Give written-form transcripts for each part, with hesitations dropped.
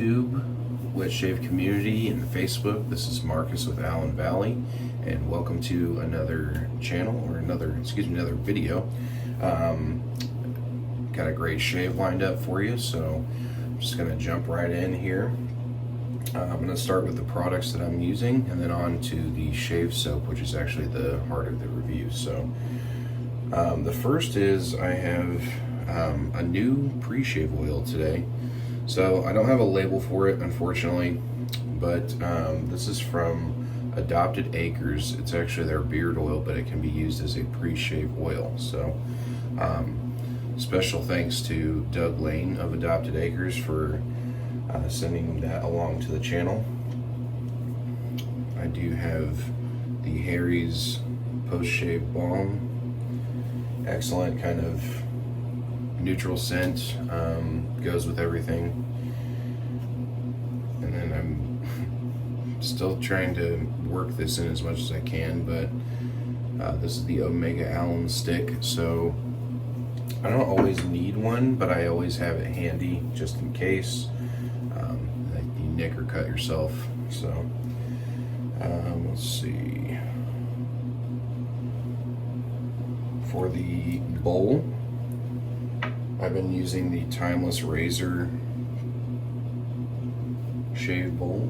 YouTube, Wet Shave community, and Facebook. This is Marcus with AllenValley, and welcome to another channel, or another video. Got a great shave lined up for you, so I'm just gonna jump right in here. I'm gonna start with the products that I'm using, and then on to the shave soap, which is actually the heart of the review. So the first is I have a new pre-shave oil today. So I don't have a label for it, unfortunately, but this is from Adopted Acres. It's actually their beard oil, but it can be used as a pre-shave oil. So special thanks to Doug Lane of Adopted Acres for sending that along to the channel. I do have the Harry's post-shave balm. Excellent, kind of neutral scent, goes with everything. And then I'm still trying to work this in as much as I can, but this is the Omega Allen stick, so I don't always need one, but I always have it handy just in case like you nick or cut yourself. So let's see. For the bowl, I've been using the Timeless Razor shave bowl.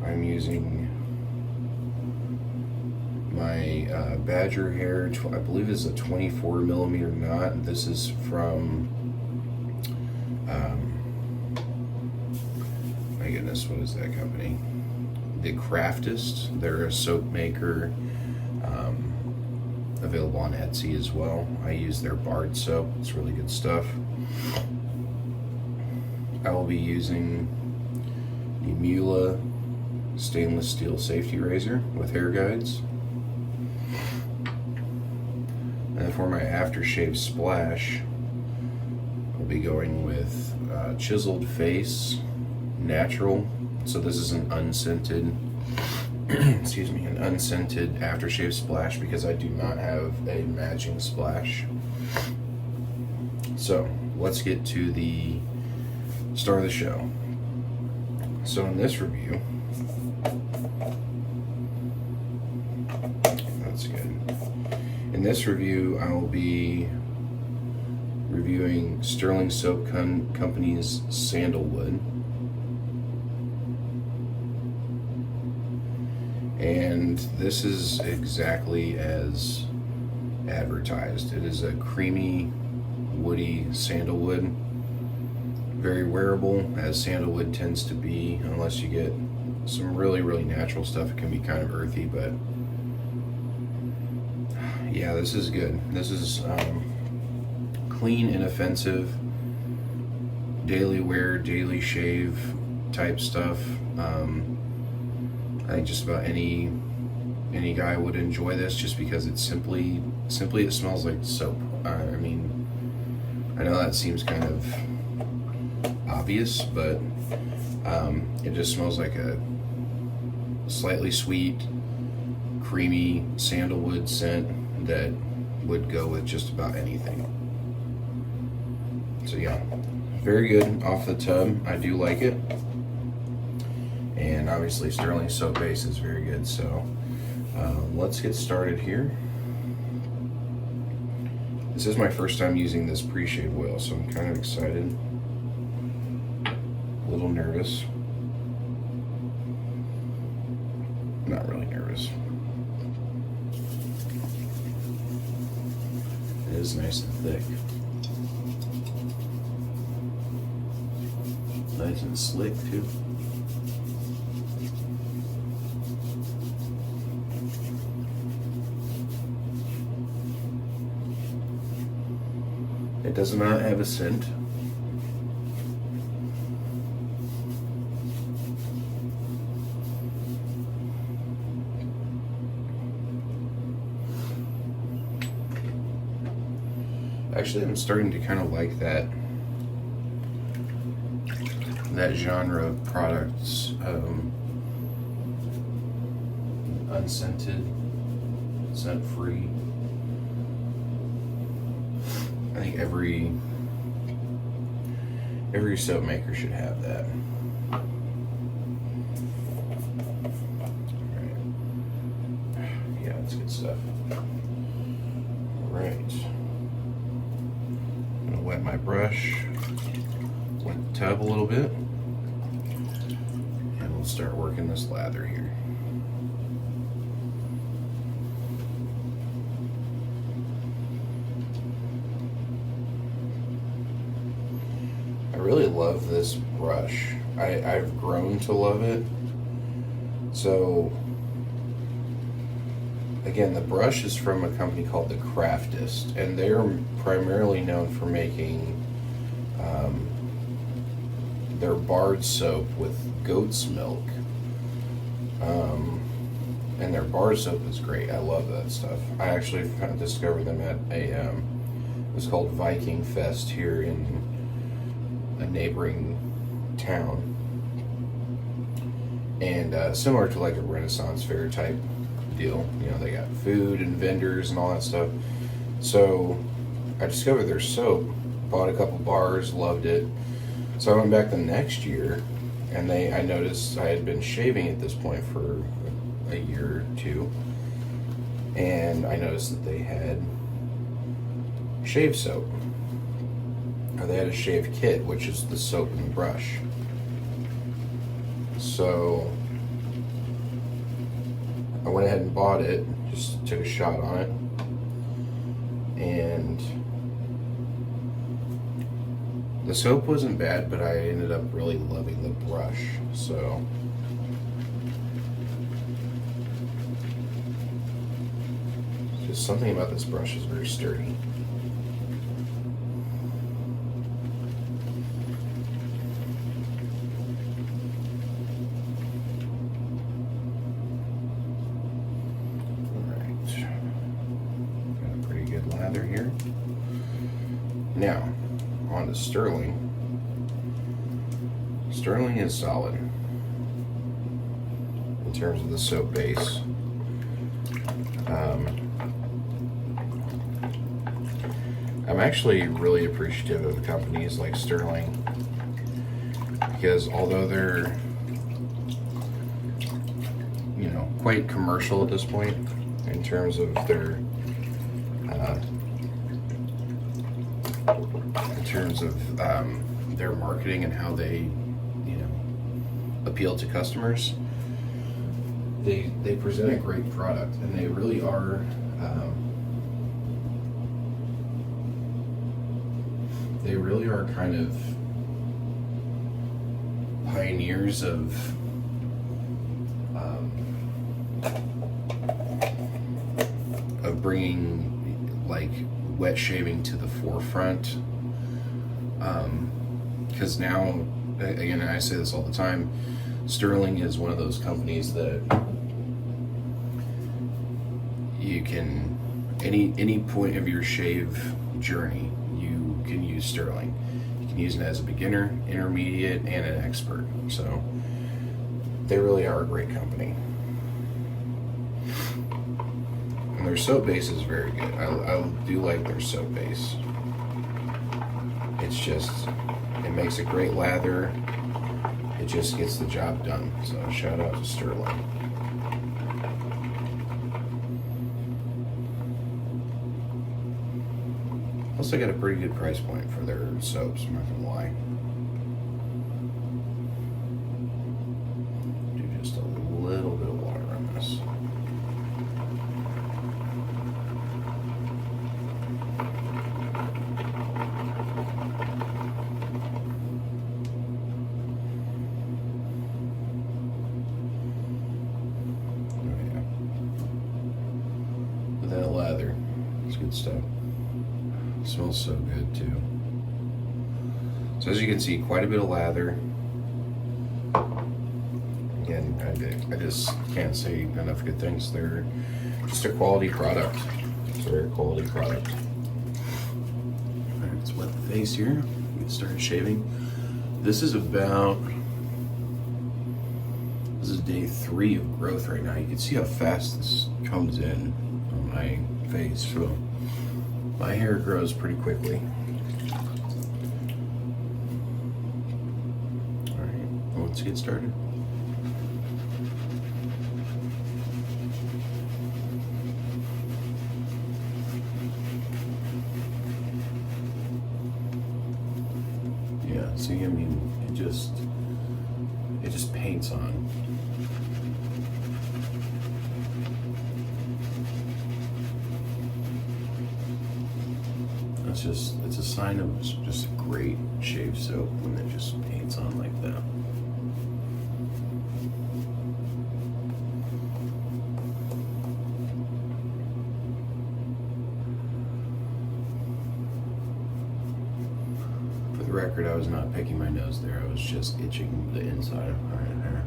I'm using my Badger hair, I believe it's a 24mm knot. This is from, my goodness, what is that company? The Craftist. They're a soap maker, available on Etsy as well. I use their Bard soap. It's really good stuff. I will be using the Mula stainless steel safety razor with hair guides. And for my aftershave splash, I'll be going with Chiseled Face Natural. So this is an unscented excuse me, an unscented aftershave splash because I do not have a matching splash. So let's get to the star of the show. So in this review, that's good. In this review, I will be reviewing Stirling Soap Company's Sandalwood. And this is exactly as advertised. It is a creamy, woody sandalwood. Very wearable, as sandalwood tends to be, unless you get some really, really natural stuff. It can be kind of earthy, but yeah, this is good. This is clean, inoffensive, daily wear, daily shave type stuff. I think just about any guy would enjoy this, just because it's simply it smells like soap. I mean, I know that seems kind of obvious, but it just smells like a slightly sweet, creamy sandalwood scent that would go with just about anything. So yeah, very good off the tub. I do like it. And obviously Stirling Soap Base is very good, so let's get started here. This is my first time using this pre-shave oil, so I'm kind of excited, a little nervous. Not really nervous. It is nice and thick. Nice and slick too. It does not have a scent. Actually, I'm starting to kind of like that genre of products, unscented, scent-free. I think every soap maker should have that. Alright. Yeah, that's good stuff. Alright. I'm gonna wet my brush, wet the tub a little bit, and we'll start working this lather here. I really love this brush. I've grown to love it. So, again, the brush is from a company called The Craftist, and they're primarily known for making their barred soap with goat's milk. And their bar soap is great. I love that stuff. I actually kind of discovered them at it was called Viking Fest here in a neighboring town, and similar to like a Renaissance fair type deal. You know, they got food and vendors and all that stuff. So I discovered their soap, bought a couple bars, loved it. So I went back the next year, and I noticed I had been shaving at this point for a year or two, and I noticed that they had shave soap. Or they had a shave kit, which is the soap and the brush. So I went ahead and bought it, just took a shot on it, and the soap wasn't bad, but I ended up really loving the brush. So just something about this brush is very sturdy. Here. Now, on to Stirling. Stirling is solid in terms of the soap base. I'm actually really appreciative of companies like Stirling, because although they're, you know, quite commercial at this point in terms of their their marketing and how they, you know, appeal to customers, they present a great product, and they really are kind of pioneers of bringing like wet shaving to the forefront. Because now, again, I say this all the time, Stirling is one of those companies that you can, any point of your shave journey, you can use Stirling. You can use it as a beginner, intermediate, and an expert. So they really are a great company. And their soap base is very good. I do like their soap base. It's just, it makes a great lather. It just gets the job done. So shout out to Stirling. Plus, they got a pretty good price point for their soaps, I'm not gonna lie. Do just a little bit of water on this. That lather, it's good stuff. Smells so good too. So as you can see, quite a bit of lather. Again, I just can't say enough good things. They're just a quality product. It's a very quality product. Alright, let's wet the face here. Get started shaving. This is day 3 of growth right now. You can see how fast this comes in on my face. So My hair grows pretty quickly. All right, well, let's get started. Yeah, see, I mean, it just paints on. It's a sign of just a great shave soap when it just paints on like that. For the record, I was not picking my nose there. I was just itching the inside of my hair.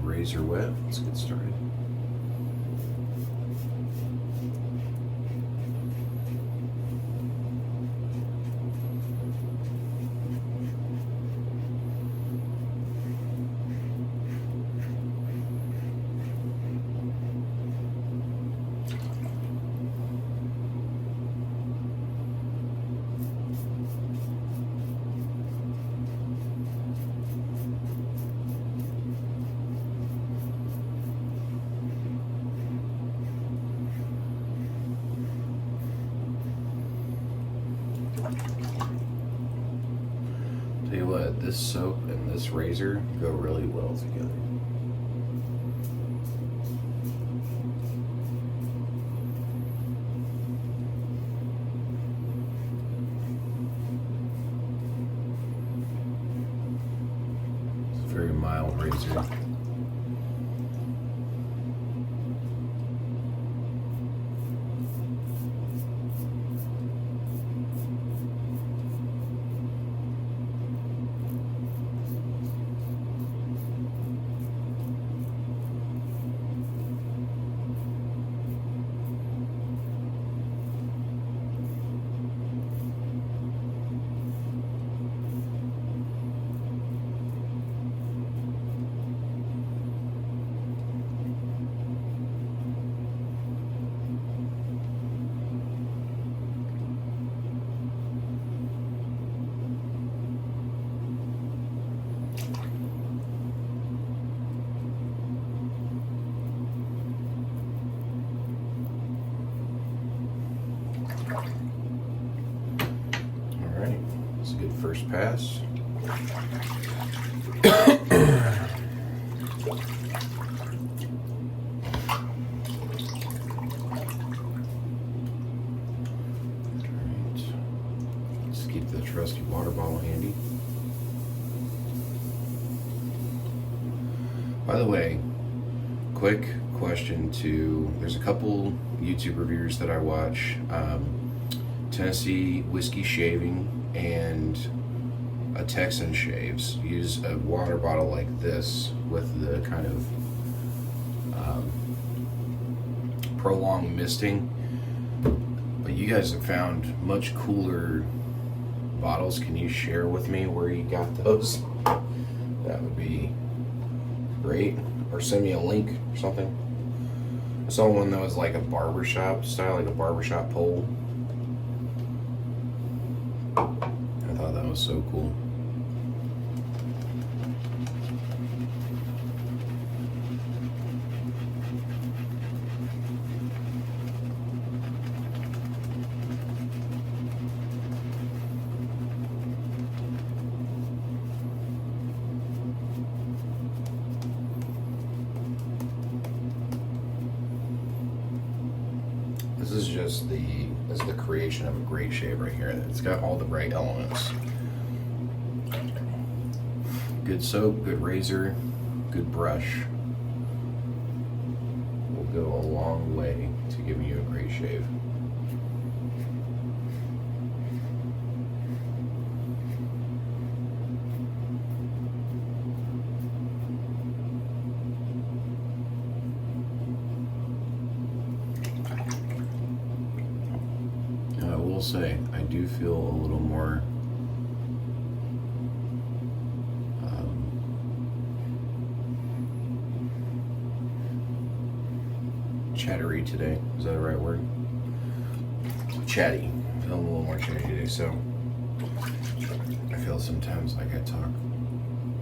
Razor wet. Let's get started. Tell you what, this soap and this razor go really well together. It's a very mild razor. Alright, that's a good first pass. Let's keep the trusty water bottle handy. By the way, quick question to, there's a couple YouTube reviewers that I watch, Tennessee Whiskey Shaving and a Texan Shaves. Use a water bottle like this with the kind of prolonged misting, but you guys have found much cooler bottles. Can you share with me where you got those? That would be great, or send me a link or something. I saw one that was like a barbershop style, like a barbershop pole. I thought that was so cool. This is just the creation of a great shave right here. It's got all the right elements. Good soap, good razor, good brush will go a long way to giving you a great shave. will say, I do feel a little more chattery today. Is that the right word? Chatty. I'm feeling a little more chatty today, so I feel sometimes like I talk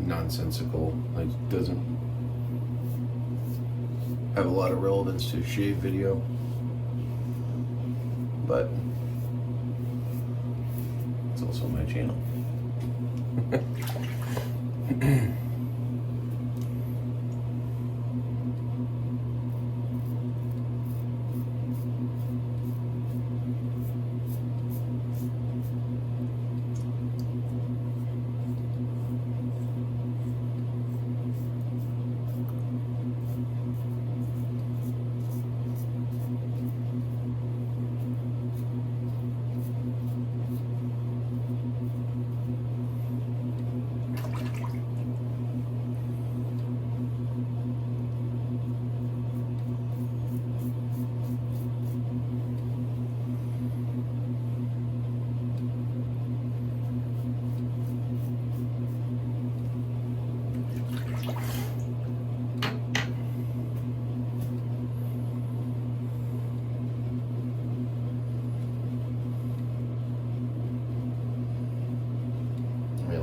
nonsensical, like doesn't have a lot of relevance to a shave video, but it's also my channel.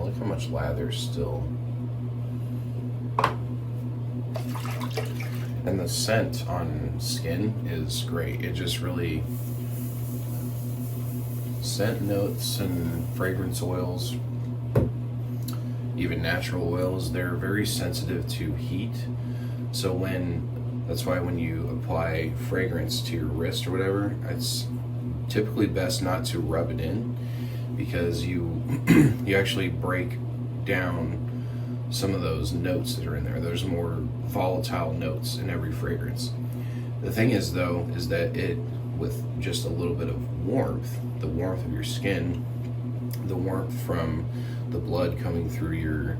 Look how much lather's still. And the scent on skin is great. It just really, scent notes and fragrance oils, even natural oils, they're very sensitive to heat. So that's why when you apply fragrance to your wrist or whatever, it's typically best not to rub it in, because you actually break down some of those notes that are in there. There's more volatile notes in every fragrance. The thing is though, is that it, with just a little bit of warmth, the warmth of your skin, the warmth from the blood coming through your,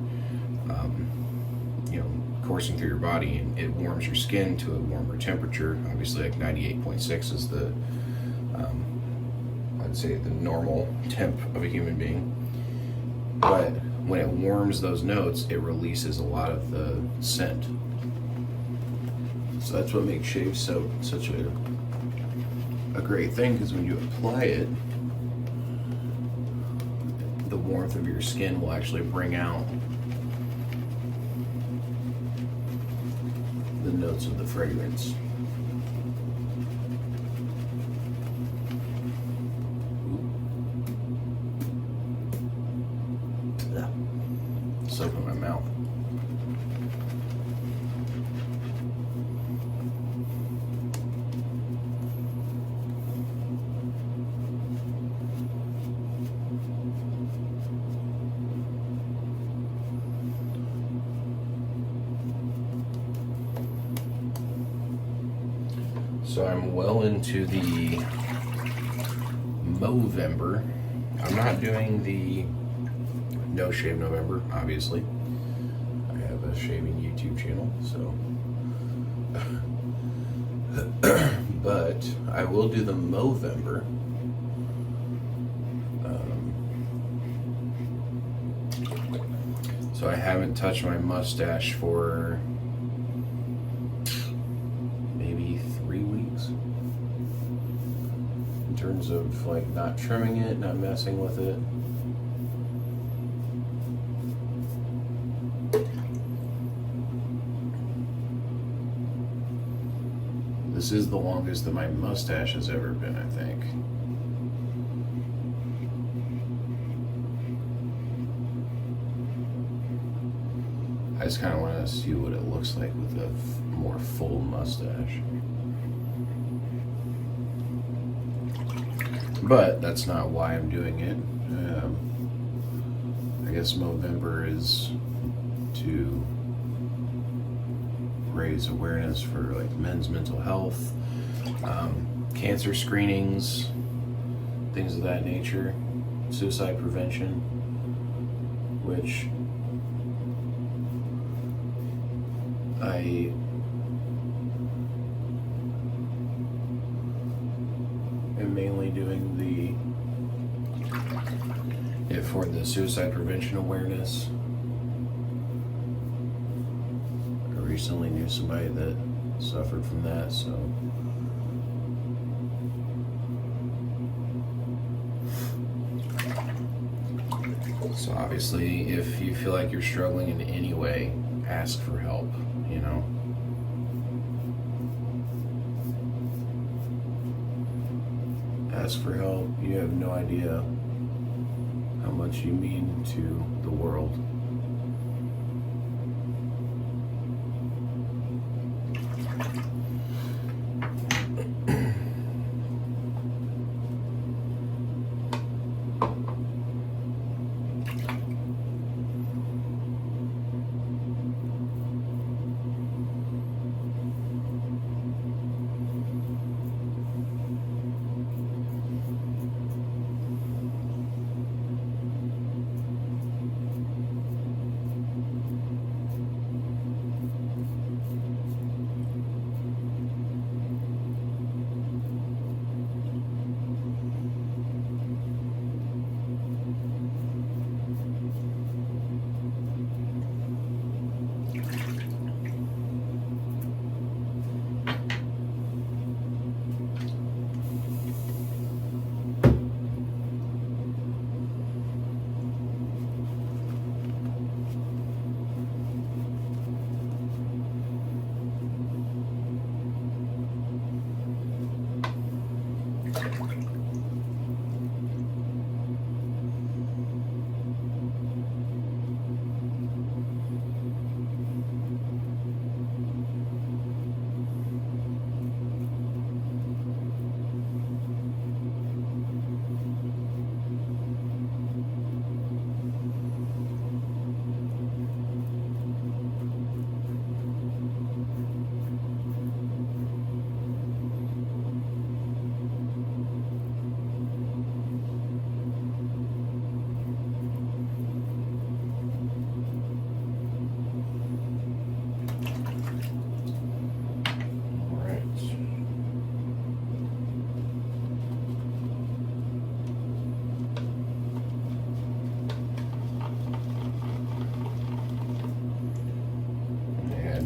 coursing through your body, and it warms your skin to a warmer temperature. Obviously like 98.6 is the, I'd say the normal temp of a human being. But when it warms those notes, it releases a lot of the scent. So that's what makes shave soap such a great thing, because when you apply it, the warmth of your skin will actually bring out the notes of the fragrance. Soap in my mouth. So I'm well into the Movember. I'm not doing the No Shave November, obviously. I have a shaving YouTube channel, so. But I will do the Movember. So I haven't touched my mustache for maybe 3 weeks. In terms of like not trimming it, not messing with it. This is the longest that my mustache has ever been, I think. I just kind of want to see what it looks like with a more full mustache. But that's not why I'm doing it. I guess Movember is to raise awareness for like men's mental health, cancer screenings, things of that nature, suicide prevention, which I am mainly doing the for the suicide prevention awareness. I recently knew somebody that suffered from that, so obviously if you feel like you're struggling in any way, ask for help, you know. Ask for help. You have no idea how much you mean to the world.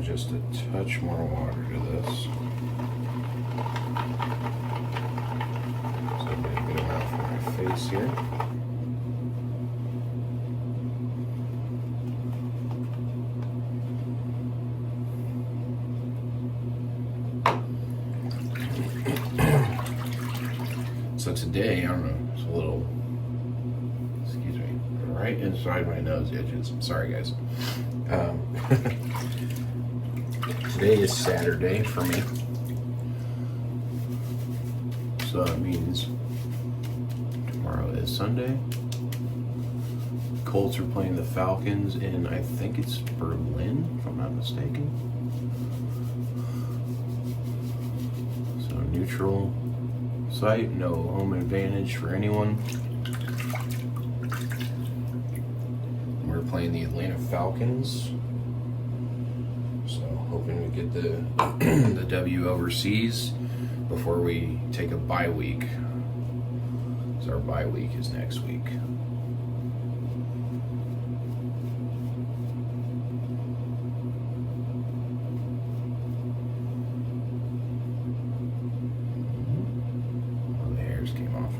Just a touch more water to this. So I'm getting a good amount for my face here. So today, I don't know, it's a little, excuse me, right inside my nose edges. Sorry guys. Today is Saturday for me, so that means tomorrow is Sunday. Colts are playing the Falcons in, I think it's Berlin, if I'm not mistaken. So neutral site, no home advantage for anyone. We're playing the Atlanta Falcons. Hoping we get the W overseas before we take a bye week. So our bye week is next week. Oh, the hairs came off.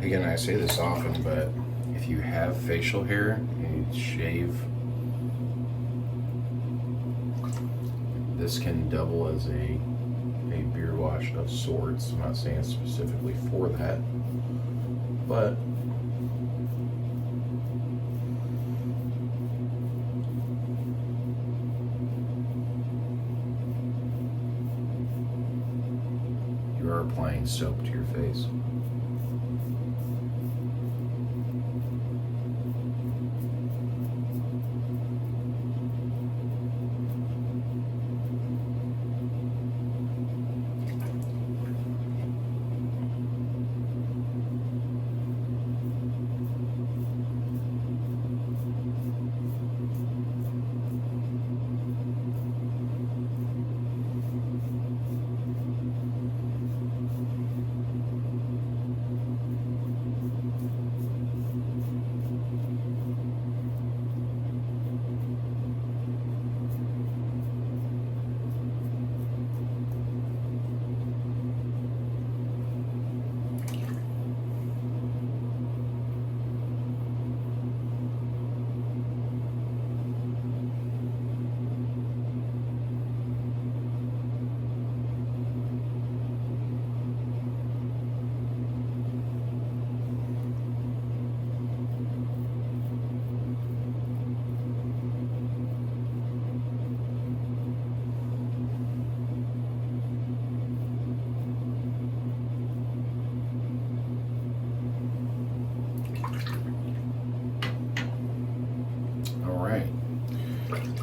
Again, I say this often, but if you have facial hair and you shave, this can double as a beard wash of sorts. I'm not saying specifically for that, but you are applying soap to your face.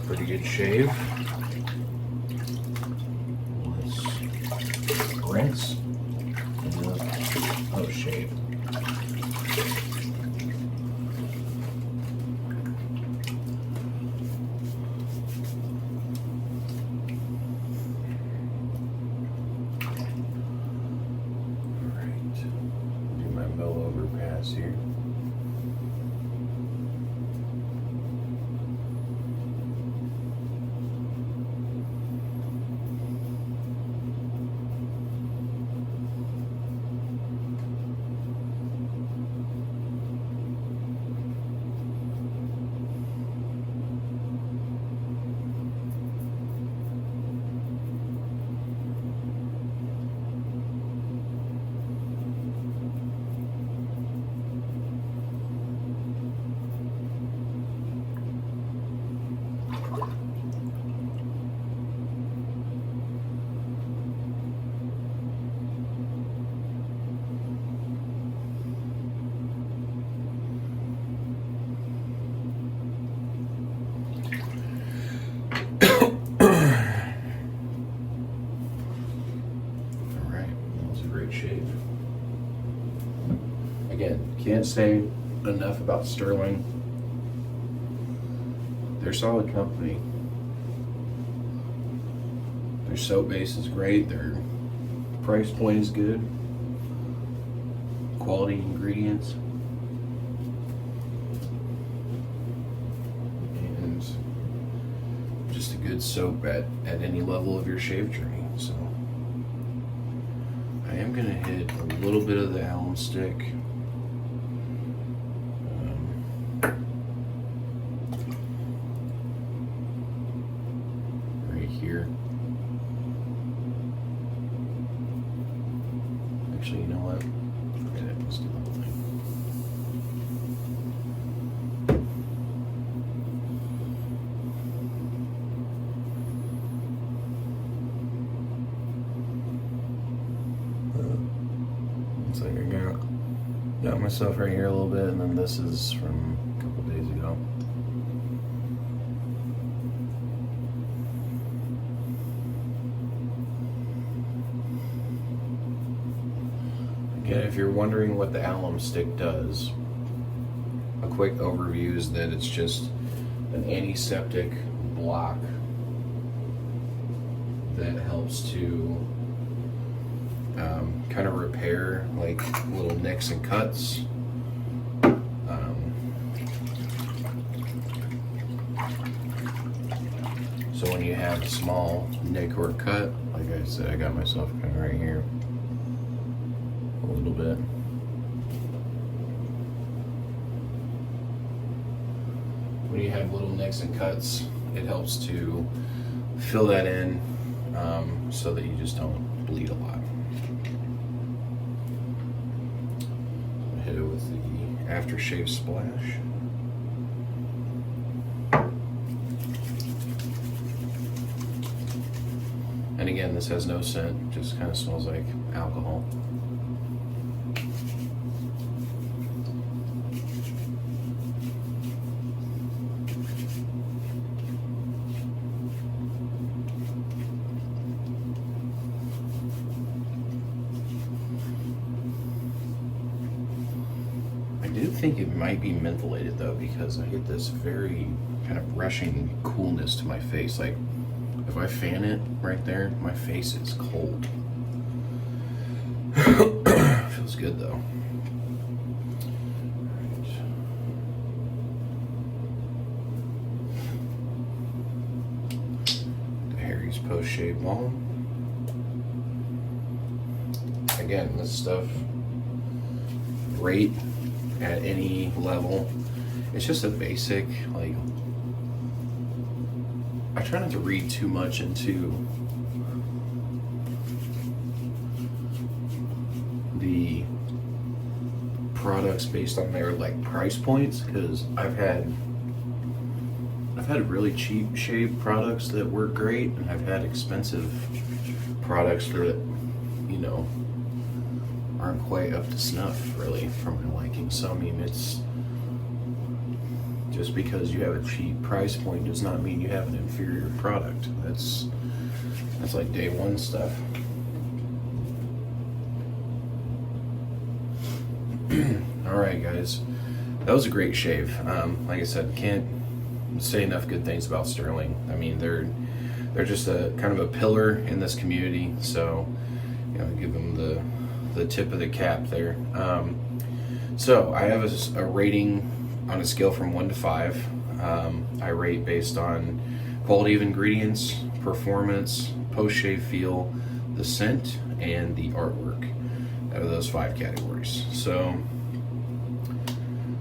pretty good shave. Let's rinse and look. Oh, shave. Here. Shave. Again, can't say enough about Stirling. They're a solid company. Their soap base is great. Their price point is good. Quality ingredients. And just a good soap at any level of your shave journey. So I am going to hit a little bit of the alum stick. Right here. Actually, you know what? Forget it. Let's do the whole thing. Looks like I got myself right here a little bit, and then this is from a couple days ago. Again, if you're wondering what the alum stick does, a quick overview is that it's just an antiseptic block that helps to kind of repair like little nicks and cuts. So when you have a small nick or cut, like I said, I got myself kind of right here a little bit. When you have little nicks and cuts, it helps to fill that in so that you just don't bleed a lot. Hit it with the aftershave splash. And again, this has no scent, just kind of smells like alcohol. I do think it might be mentholated though, because I get this very kind of rushing coolness to my face. Like if I fan it right there, my face is cold. Feels good though. Right. The Harry's post-shave balm. Again, this stuff, great at any level. It's just a basic, like, I try not to read too much into the products based on their like price points, because I've had really cheap shave products that work great, and I've had expensive products that, you know, aren't quite up to snuff really for my liking. So I mean, it's Just because you have a cheap price point does not mean you have an inferior product. That's like day one stuff. Alright guys, that was a great shave. Like I said, can't say enough good things about Stirling. I mean, they're just a kind of a pillar in this community, so you know, give them the tip of the cap there. So I have a rating on a scale from 1 to 5. I rate based on quality of ingredients, performance, post-shave feel, the scent, and the artwork, out of those 5 categories. So,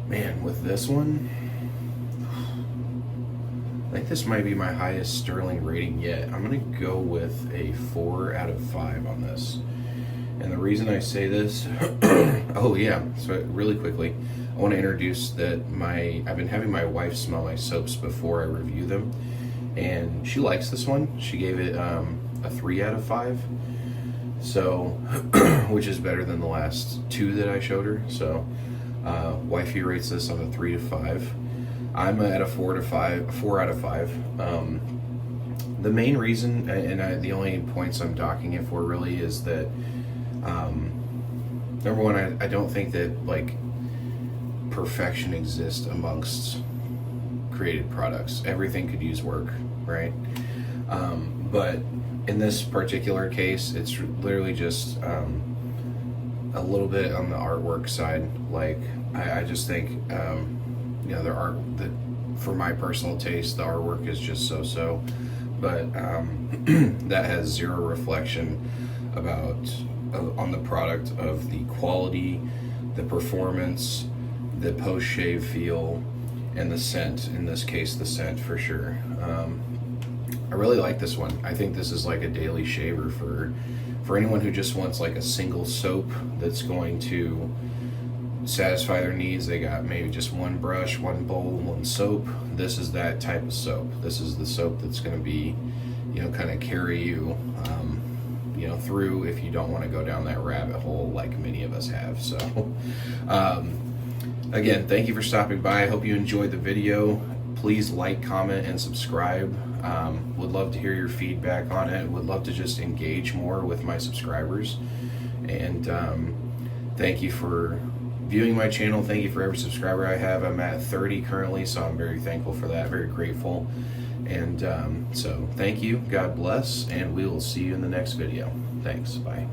man, with this one, I think this might be my highest Stirling rating yet. I'm gonna go with a 4 out of 5 on this. And the reason I say this, oh yeah, so really quickly, I want to introduce that I've been having my wife smell my soaps before I review them, and she likes this one. She gave it a 3 out of 5, so which is better than the last 2 that I showed her. So wifey rates this on a 3 to 5. I'm at a 4 out of 5. The main reason, and the only points I'm docking it for really, is that number one, I don't think that like perfection exists amongst created products. Everything could use work, right? But in this particular case, it's literally just a little bit on the artwork side. Like I just think you know, for my personal taste, the artwork is just so, but that has zero reflection on the product of the quality, the performance, the post-shave feel, and the scent. In this case, the scent for sure. I really like this one. I think this is like a daily shaver for anyone who just wants like a single soap that's going to satisfy their needs. They got maybe just one brush, one bowl, one soap. This is that type of soap. This is the soap that's going to be, you know, kind of carry you you know, through if you don't want to go down that rabbit hole like many of us have. So again, thank you for stopping by. I hope you enjoyed the video. Please like, comment, and subscribe. Would love to hear your feedback on it. Would love to just engage more with my subscribers. And thank you for viewing my channel. Thank you for every subscriber I have. I'm at 30 currently, so I'm very thankful for that, very grateful. And so thank you, God bless, and we will see you in the next video. Thanks, bye.